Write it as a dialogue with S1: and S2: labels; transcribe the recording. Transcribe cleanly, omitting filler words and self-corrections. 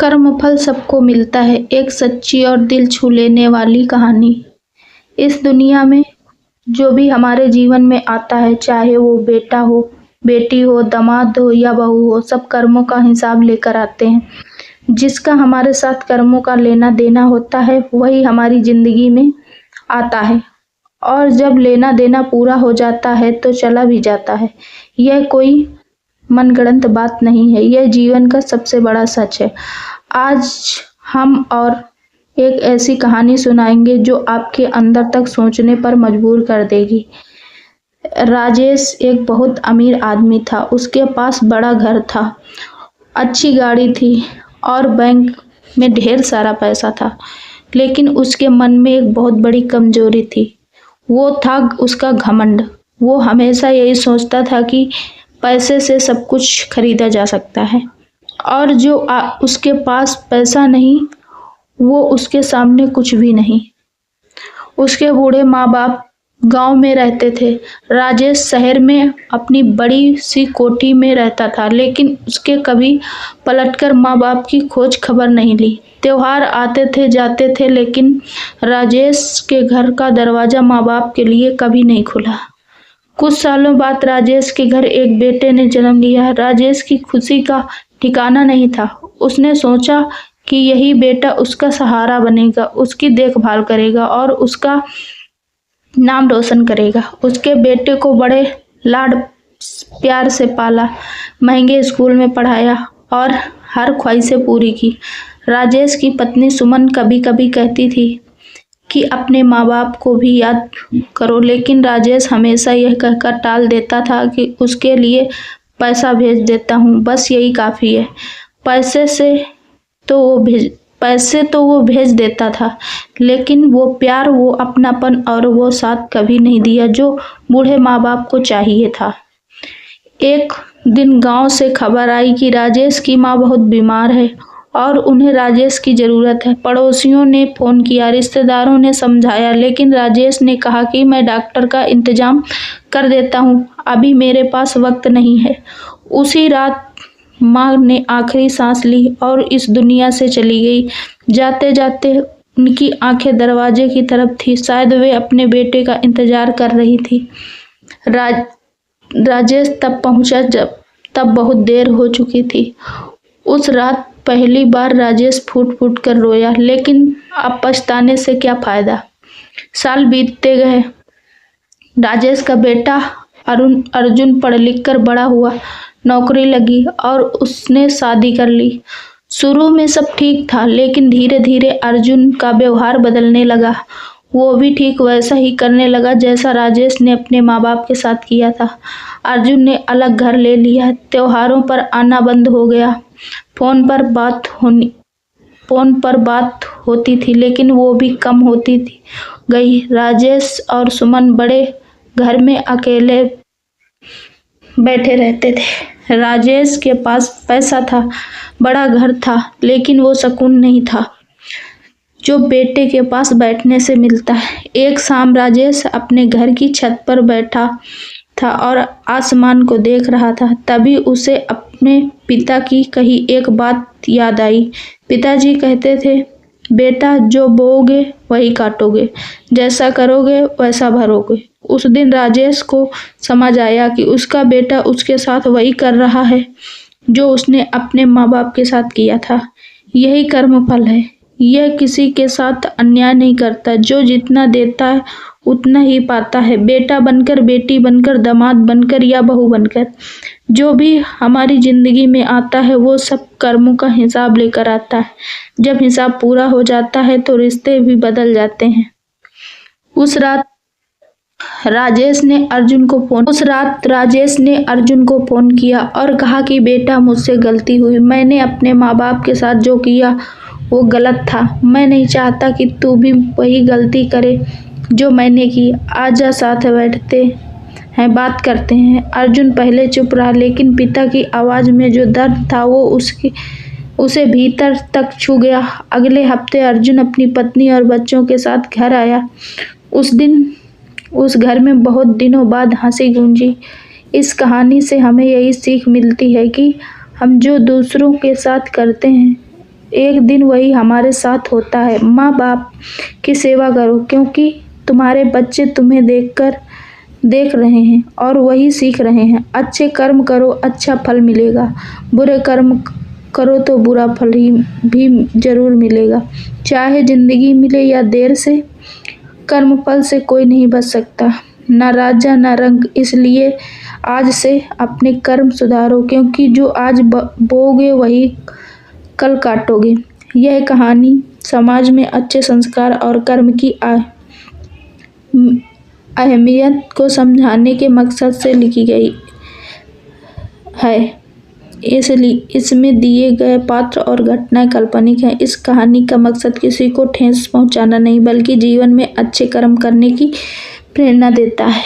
S1: कर्मफल सबको मिलता है। एक सच्ची और दिल छू लेने वाली कहानी। इस दुनिया में जो भी हमारे जीवन में आता है, चाहे वो बेटा हो, बेटी हो, दामाद हो या बहू हो, सब कर्मों का हिसाब लेकर आते हैं। जिसका हमारे साथ कर्मों का लेना देना होता है, वही हमारी जिंदगी में आता है और जब लेना देना पूरा हो जाता है तो चला भी जाता है। यह कोई मनगढ़ंत बात नहीं है, यह जीवन का सबसे बड़ा सच है। आज हम और एक ऐसी कहानी सुनाएंगे जो आपके अंदर तक सोचने पर मजबूर कर देगी। राजेश एक बहुत अमीर आदमी था। उसके पास बड़ा घर था, अच्छी गाड़ी थी और बैंक में ढेर सारा पैसा था। लेकिन उसके मन में एक बहुत बड़ी कमजोरी थी, वो था उसका घमंड। वो हमेशा यही सोचता था कि पैसे से सब कुछ खरीदा जा सकता है और जो उसके पास पैसा नहीं, वो उसके सामने कुछ भी नहीं। उसके बूढ़े माँ बाप गांव में रहते थे। राजेश शहर में अपनी बड़ी सी कोठी में रहता था, लेकिन उसके कभी पलटकर माँ बाप की खोज खबर नहीं ली। त्योहार आते थे जाते थे, लेकिन राजेश के घर का दरवाजा माँ बाप के लिए कभी नहीं खुला। कुछ सालों बाद राजेश के घर एक बेटे ने जन्म लिया। राजेश की खुशी का ठिकाना नहीं था। उसने सोचा कि यही बेटा उसका सहारा बनेगा, उसकी देखभाल करेगा और उसका नाम रोशन करेगा। उसके बेटे को बड़े लाड प्यार से पाला, महंगे स्कूल में पढ़ाया और हर ख्वाहिशें पूरी की। राजेश की पत्नी सुमन कभी कभी कहती थी कि अपने माँ बाप को भी याद करो, लेकिन राजेश हमेशा यह कहकर टाल देता था कि उसके लिए पैसा भेज देता हूँ, बस यही काफ़ी है। पैसे तो वो भेज देता था, लेकिन वो प्यार, वो अपनापन और वो साथ कभी नहीं दिया जो बूढ़े माँ बाप को चाहिए था। एक दिन गांव से खबर आई कि राजेश की माँ बहुत बीमार है और उन्हें राजेश की ज़रूरत है। पड़ोसियों ने फ़ोन किया, रिश्तेदारों ने समझाया, लेकिन राजेश ने कहा कि मैं डॉक्टर का इंतज़ाम कर देता हूँ, अभी मेरे पास वक्त नहीं है। उसी रात माँ ने आखिरी सांस ली और इस दुनिया से चली गई। जाते जाते उनकी आंखें दरवाजे की तरफ थी, शायद वे अपने बेटे का इंतजार कर रही थी। राजेश तब पहुंचा तब बहुत देर हो चुकी थी। उस रात पहली बार राजेश फूट फूट कर रोया, लेकिन अब पछताने से क्या फायदा। साल बीतते गए। राजेश का बेटा अर्जुन पढ़ लिख कर बड़ा हुआ, नौकरी लगी और उसने शादी कर ली। शुरू में सब ठीक था, लेकिन धीरे धीरे अर्जुन का व्यवहार बदलने लगा। वो भी ठीक वैसा ही करने लगा जैसा राजेश ने अपने माँ बाप के साथ किया था। अर्जुन ने अलग घर ले लिया, त्योहारों पर आना बंद हो गया। फोन पर बात होती थी, लेकिन वो भी कम होती गई। राजेश और सुमन बड़े घर में अकेले बैठे रहते थे। राजेश के पास पैसा था, बड़ा घर था, लेकिन वो सुकून नहीं था जो बेटे के पास बैठने से मिलता है। एक शाम राजेश अपने घर की छत पर बैठा था और आसमान को देख रहा था। तभी उसे अपने पिता की कही एक बात याद आई। पिताजी कहते थे, बेटा जो बोओगे वही काटोगे, जैसा करोगे वैसा भरोगे। उस दिन राजेश को समझ आया कि उसका बेटा उसके साथ वही कर रहा है जो उसने अपने माँ बाप के साथ किया था। यही कर्मफल है। यह किसी के साथ अन्याय नहीं करता, जो जितना देता है उतना ही पाता है। बेटा बनकर, बेटी बनकर, दामाद बनकर या बहू बनकर, जो भी हमारी जिंदगी में आता है वो सब कर्मों का हिसाब लेकर आता है। जब हिसाब पूरा हो जाता है तो रिश्ते भी बदल जाते हैं। उस रात राजेश ने अर्जुन को फोन किया और कहा कि बेटा, मुझसे गलती हुई। मैंने अपने माँ बाप के साथ जो किया वो गलत था। मैं नहीं चाहता कि तू भी वही गलती करे जो मैंने की। आजा, साथ बैठते हैं, बात करते हैं। अर्जुन पहले चुप रहा, लेकिन पिता की आवाज़ में जो दर्द था वो उसे भीतर तक छू गया। अगले हफ्ते अर्जुन अपनी पत्नी और बच्चों के साथ घर आया। उस दिन उस घर में बहुत दिनों बाद हंसी गूंजी। इस कहानी से हमें यही सीख मिलती है कि हम जो दूसरों के साथ करते हैं एक दिन वही हमारे साथ होता है। माँ बाप की सेवा करो, क्योंकि तुम्हारे बच्चे तुम्हें देख रहे हैं और वही सीख रहे हैं। अच्छे कर्म करो, अच्छा फल मिलेगा। बुरे कर्म करो तो बुरा फल ही भी जरूर मिलेगा। चाहे जिंदगी मिले या देर से, कर्म फल से कोई नहीं बच सकता, न राजा न रंग। इसलिए आज से अपने कर्म सुधारो, क्योंकि जो आज बोओगे वही कल काटोगे। यह कहानी समाज में अच्छे संस्कार और कर्म की अहमियत को समझाने के मकसद से लिखी गई है। इसलिए इसमें दिए गए पात्र और घटनाएं काल्पनिक हैं। इस कहानी का मकसद किसी को ठेस पहुंचाना नहीं, बल्कि जीवन में अच्छे कर्म करने की प्रेरणा देता है।